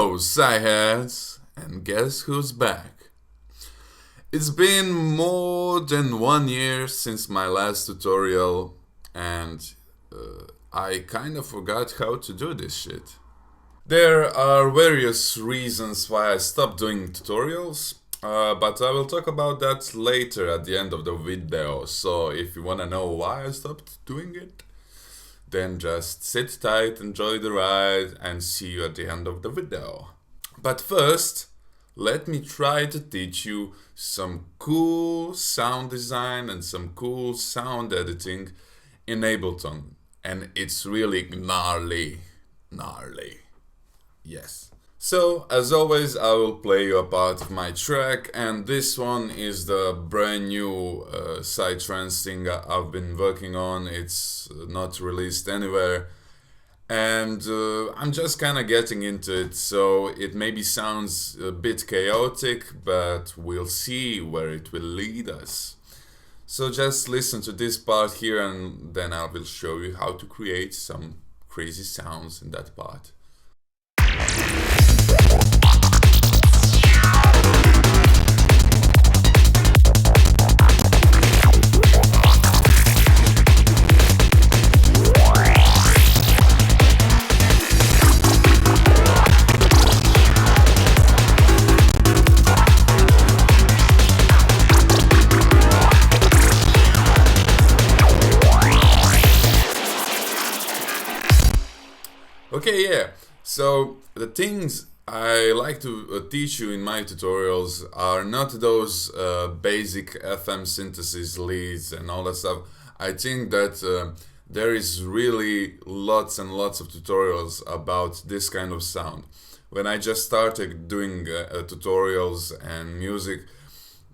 Hello, psyheads, and guess who's back? It's been more than 1 year since my last tutorial, and I kinda forgot how to do this shit. There are various reasons why I stopped doing tutorials, but I will talk about that later at the end of the video, so if you wanna know why I stopped doing it, then just sit tight, enjoy the ride, and see you at the end of the video. But first, let me try to teach you some cool sound design and some cool sound editing in Ableton. And it's really gnarly. Yes. So, as always, I will play you a part of my track, and this one is the brand new psytrance thing I've been working on. It's not released anywhere, and I'm just kind of getting into it, so it maybe sounds a bit chaotic, but we'll see where it will lead us. So just listen to this part here, and then I will show you how to create some crazy sounds in that part. Okay, yeah, so the things I like to teach you in my tutorials are not those basic FM synthesis leads and all that stuff. I think that there is really lots and lots of tutorials about this kind of sound. When I just started doing tutorials and music,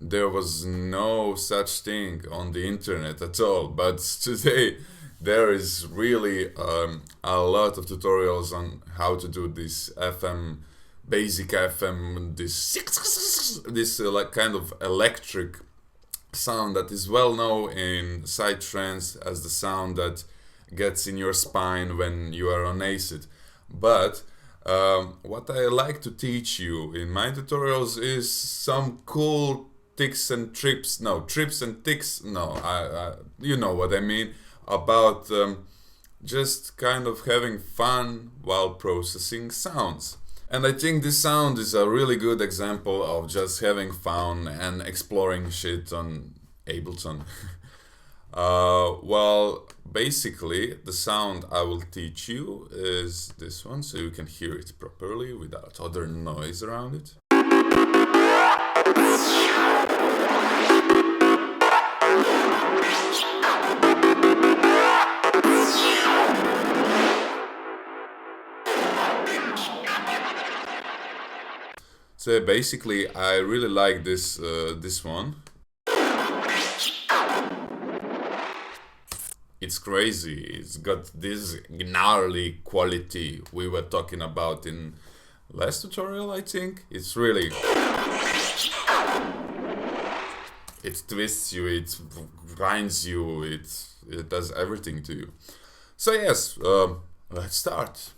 there was no such thing on the internet at all, but today there is really a lot of tutorials on how to do this FM, basic FM, this like kind of electric sound that is well known in psytrance as the sound that gets in your spine when you are on acid. But what I like to teach you in my tutorials is some cool tricks and ticks, you know what I mean, about just kind of having fun while processing sounds. And I think this sound is a really good example of just having fun and exploring shit on Ableton. Well, basically, the sound I will teach you is this one, so you can hear it properly without other noise around it. So basically, I really like this one. It's crazy. It's got this gnarly quality we were talking about in last tutorial, I think. It's really... It twists you, it grinds you, it does everything to you. So yes, let's start.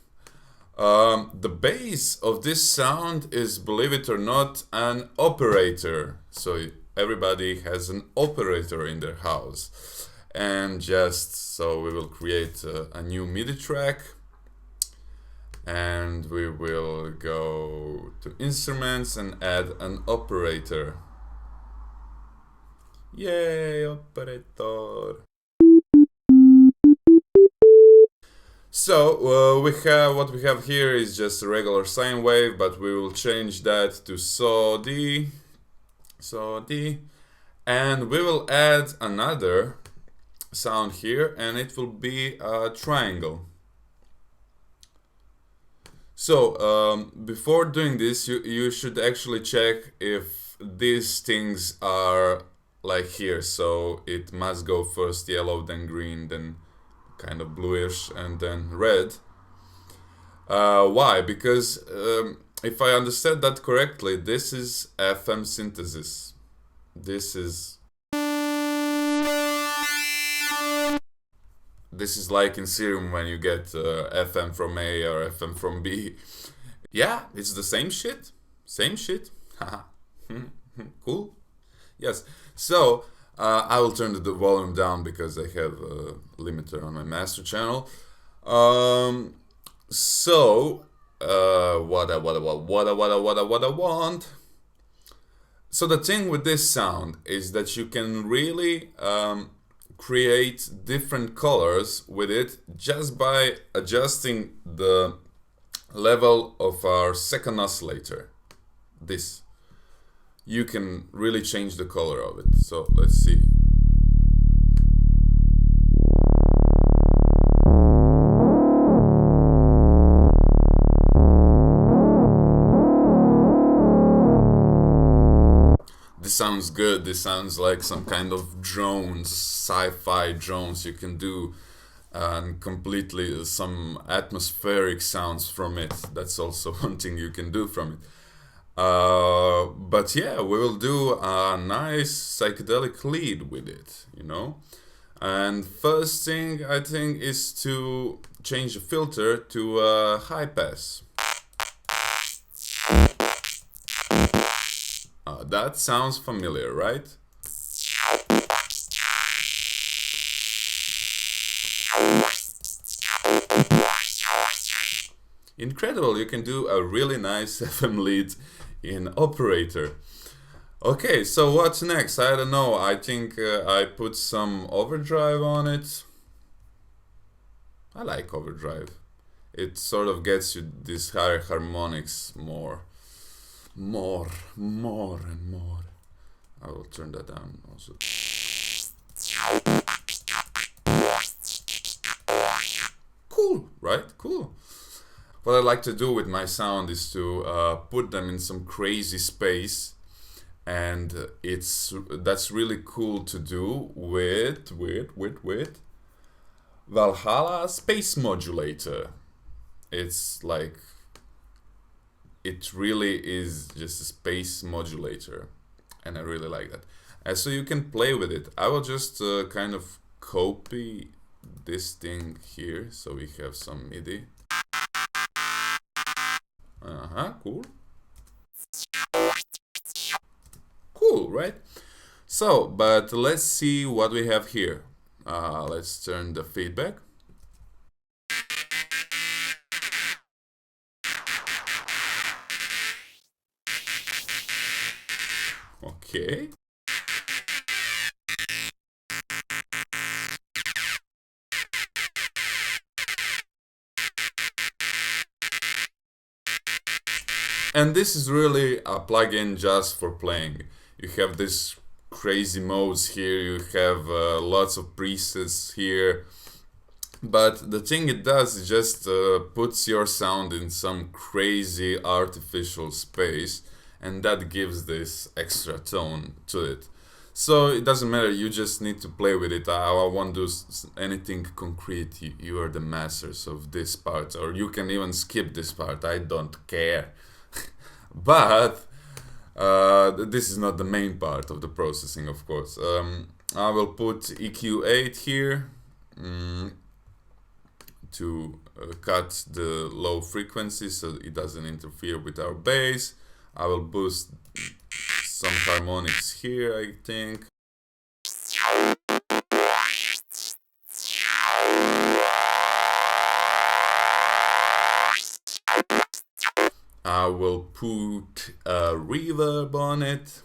The base of this sound is, believe it or not, an operator. So everybody has an operator in their house. And just so we will create a new MIDI track. And we will go to instruments and add an operator. Yay, operator! So what we have here is just a regular sine wave, but we will change that to so-D, and we will add another sound here, and it will be a triangle. So before doing this, you should actually check if these things are like here. So it must go first yellow, then green, then kind of bluish, and then red. Why? Because if I understand that correctly, this is FM synthesis. This is like in Serum when you get FM from A or FM from B. Yeah, it's the same shit. Same shit. Haha. Cool. Yes. So I will turn the volume down because I have a limiter on my master channel. Um, so what I want. So the thing with this sound is that you can really create different colors with it just by adjusting the level of our second oscillator. This. You can really change the color of it. So let's see. This sounds good. This sounds like some kind of drones, sci-fi drones you can do, and completely some atmospheric sounds from it. That's also one thing you can do from it. But yeah, we will do a nice psychedelic lead with it, you know. And first thing I think is to change the filter to high pass. That sounds familiar, right? Incredible, you can do a really nice FM lead in operator. Okay, so what's next? I don't know. I think I put some overdrive on it. I like overdrive. It sort of gets you these higher harmonics more and more. I will turn that down also. Cool, right? Cool. What I like to do with my sound is to put them in some crazy space, and that's really cool to do with Valhalla Space Modulator. It's like, it really is just a space modulator, and I really like that. And so you can play with it. I will just kind of copy this thing here, so we have some MIDI. Cool. Cool, right? So, but let's see what we have here. Let's turn the feedback. Okay. And this is really a plugin just for playing. You have this crazy modes here, you have lots of presets here. But the thing it does is just puts your sound in some crazy artificial space, and that gives this extra tone to it. So it doesn't matter, you just need to play with it. I won't do anything concrete. You are the masters of this part, or you can even skip this part, I don't care. But this is not the main part of the processing, of course. I will put EQ8 here to cut the low frequency so it doesn't interfere with our bass. I will boost some harmonics here, I think. I will put a reverb on it,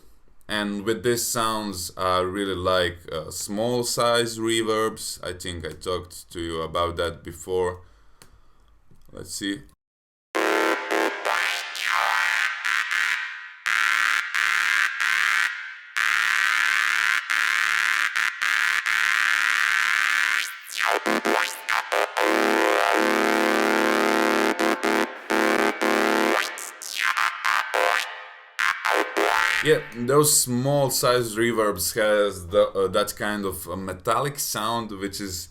and with this sounds I really like small size reverbs. I think I talked to you about that before. Let's see. Yeah, those small size reverbs has that kind of metallic sound, which is,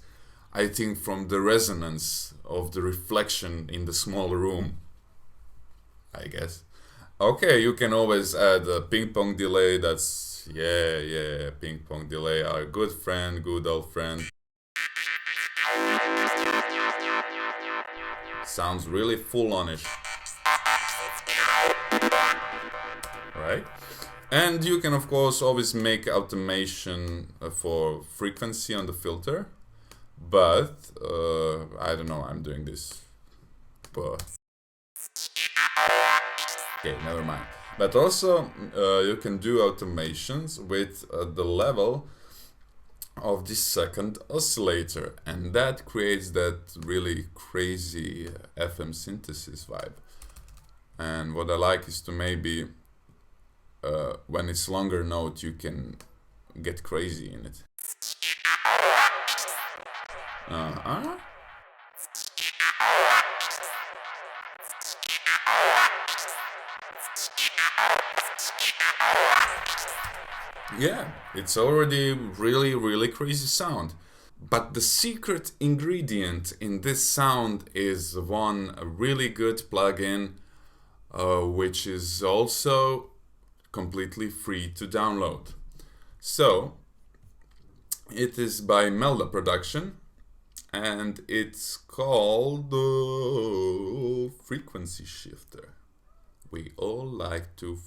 I think, from the resonance of the reflection in the small room, I guess. Okay, you can always add a ping pong delay. That's, yeah, ping pong delay, our good friend, good old friend. Sounds really full-on-ish. right? And you can of course always make automation for frequency on the filter, but I don't know, I'm doing this, but okay, never mind. But also you can do automations with the level of this second oscillator, and that creates that really crazy FM synthesis vibe. And what I like is to maybe when it's longer note you can get crazy in it. Yeah, it's already really crazy sound. But the secret ingredient in this sound is one really good plugin, which is also completely free to download. So, it is by Melda Production, and it's called Frequency Shifter. We all like to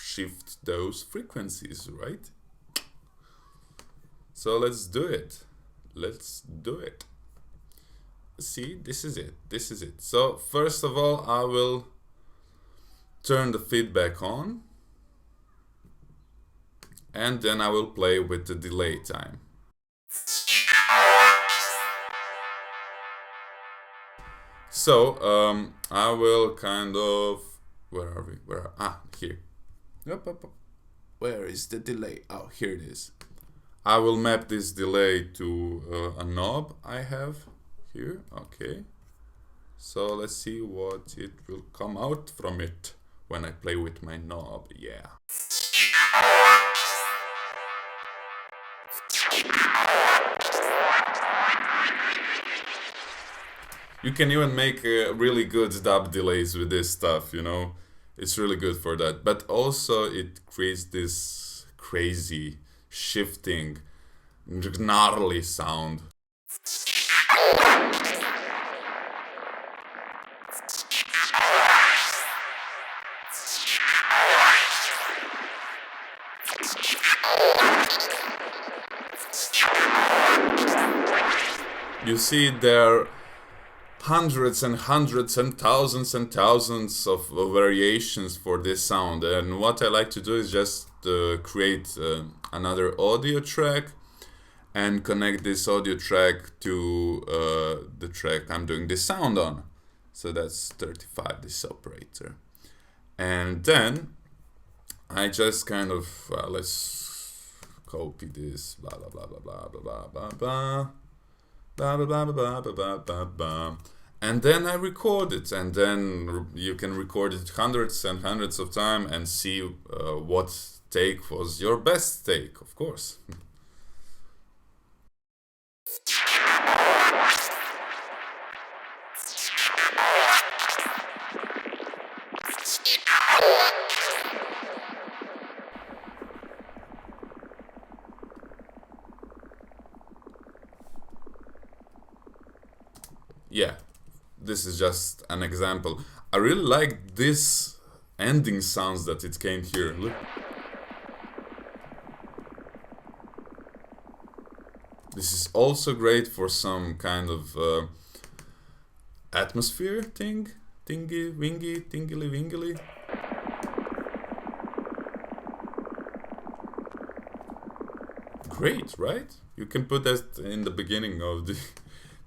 shift those frequencies, right? So let's do it. Let's do it. See, this is it. This is it. So first of all, I will turn the feedback on, and then I will play with the delay time. So I will kind of, where are we? Here. Up. Where is the delay? Oh, here it is. I will map this delay to a knob I have here. Okay. So let's see what it will come out from it when I play with my knob. Yeah. You can even make really good dub delays with this stuff, you know. It's really good for that. But also it creates this crazy, shifting, gnarly sound. You see, there are hundreds and hundreds and thousands of variations for this sound, and what I like to do is just create another audio track and connect this audio track to the track I'm doing this sound on. So that's 35, this operator. And then I just kind of, let's copy this, blah blah blah blah blah blah blah blah. Blah, blah, blah, blah, blah, blah, blah, blah. And then I record it, and then you can record it hundreds and hundreds of times and see what take was your best take, of course. Yeah, this is just an example. I really like this ending sounds that it came here. Look. This is also great for some kind of atmosphere thing. Tingy, wingy, tingly, wingly. Great, right? You can put that in the beginning of the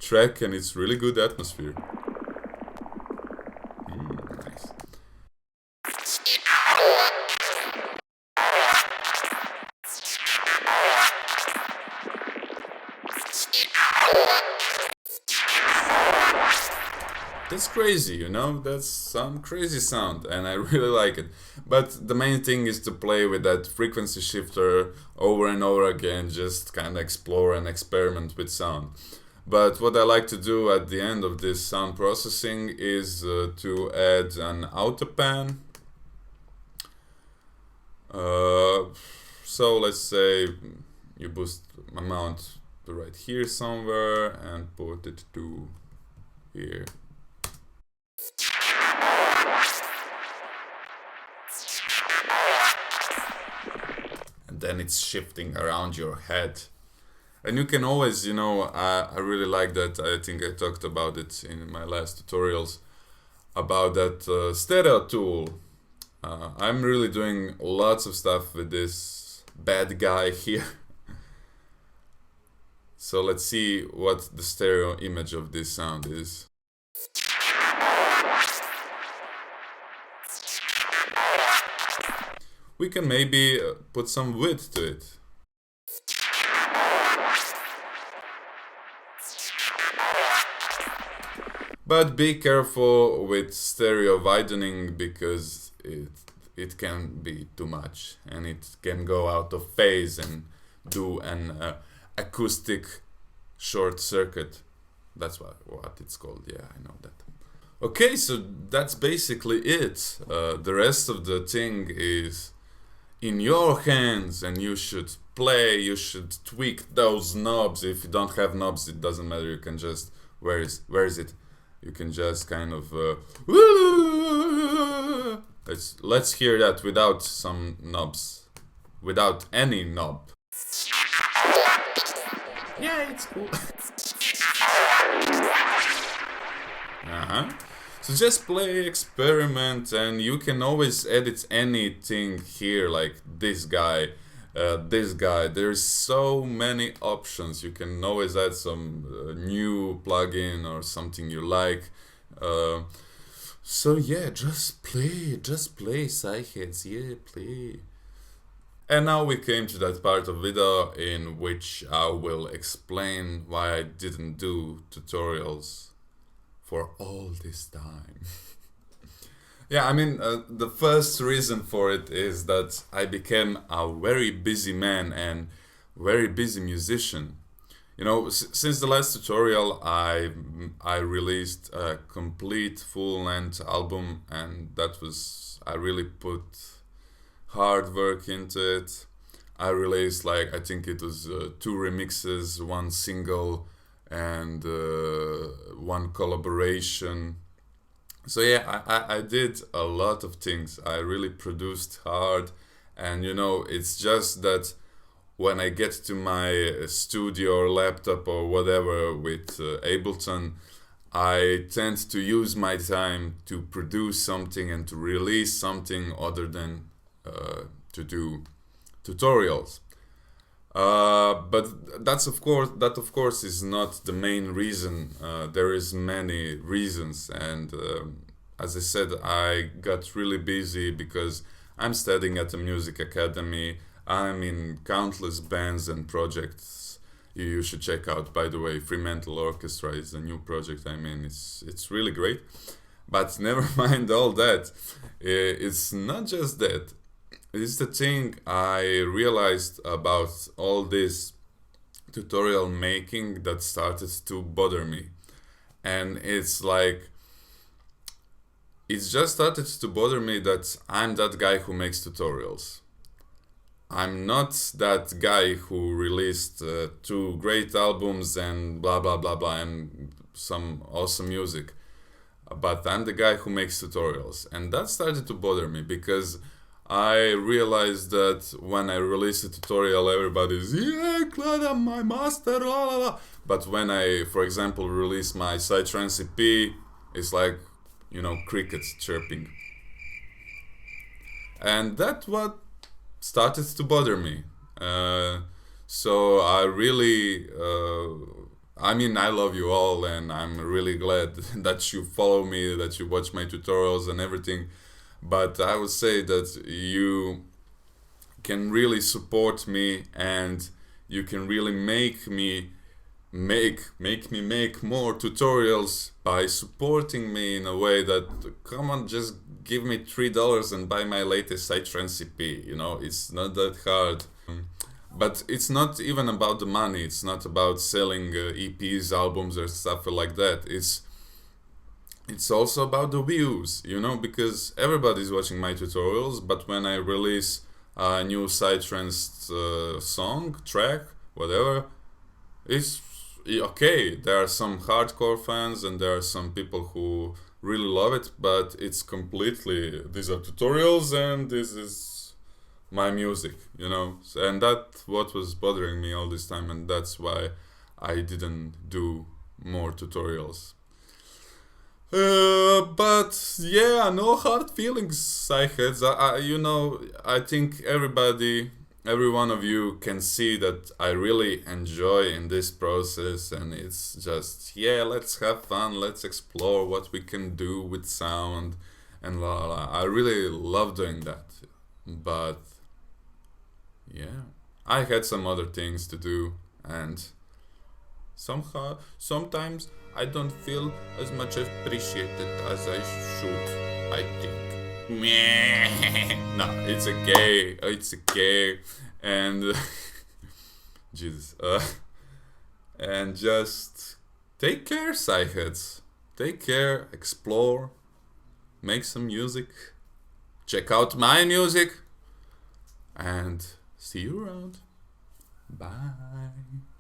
track and it's really good atmosphere. Nice. That's crazy, you know, that's some crazy sound and I really like it. But the main thing is to play with that frequency shifter over and over again, just kind of explore and experiment with sound. But what I like to do at the end of this sound processing is to add an auto pan. So let's say you boost amount to right here somewhere and put it to here. then it's shifting around your head. And you can always, I really like that. I think I talked about it in my last tutorials about that stereo tool. I'm really doing lots of stuff with this bad guy here. So let's see what the stereo image of this sound is. We can maybe put some width to it. But be careful with stereo widening because it can be too much and it can go out of phase and do an acoustic short circuit. That's what it's called. Yeah, I know that. Okay, so that's basically it. The rest of the thing is in your hands, and you should play. You should tweak those knobs. If you don't have knobs, it doesn't matter. You can just where is it? You can just kind of let's hear that without some knobs, without any knob. Yeah, it's cool. So just play, experiment, and you can always edit anything here, like this guy. There's so many options. You can always add some new plugin or something you like. So yeah, just play psyheads, yeah, play. And now we came to that part of video in which I will explain why I didn't do tutorials for all this time. Yeah, I mean, the first reason for it is that I became a very busy man and very busy musician. Since the last tutorial, I released a complete full-length album, and I really put hard work into it. I released I think it was 2 remixes, 1 single, and 1 collaboration. So yeah, I did a lot of things. I really produced hard, and it's just that when I get to my studio or laptop or whatever with Ableton, I tend to use my time to produce something and to release something other than to do tutorials. But that of course is not the main reason. There is many reasons, and as I said, I got really busy because I'm studying at a music academy. I'm in countless bands and projects. You should check out, by the way, Fremantle Orchestra is a new project. I mean, it's really great. But never mind all that. It's not just that. It's the thing I realized about all this tutorial making that started to bother me. And it's just started to bother me that I'm that guy who makes tutorials. I'm not that guy who released 2 great albums and blah blah blah blah and some awesome music. But I'm the guy who makes tutorials. And that started to bother me because I realized that when I release a tutorial, everybody's, yeah, Klaada, my master, la la la. But when I, for example, release my psytrance EP, it's like, crickets chirping. And that's what started to bother me. So I really, I love you all, and I'm really glad that you follow me, that you watch my tutorials and everything. But I would say that you can really support me, and you can really make me make more tutorials by supporting me in a way that, come on, just give me $3 and buy my latest psytrance EP. It's not that hard. But it's not even about the money. It's not about selling EPs, albums, or stuff like that. It's also about the views, because everybody's watching my tutorials, but when I release a new psytrance song, track, whatever, it's okay. There are some hardcore fans and there are some people who really love it, but it's completely, these are tutorials and this is my music, you know. And that what was bothering me all this time, and that's why I didn't do more tutorials. But yeah, no hard feelings, psycheads. I think every one of you can see that I really enjoy in this process, and it's just, yeah, let's have fun, let's explore what we can do with sound, and la la la. I really love doing that, but yeah, I had some other things to do, and sometimes I don't feel as much appreciated as I should, I think. No, it's okay, and Jesus, and just take care, psyheads. Take care, explore, make some music, check out my music, and see you around. Bye.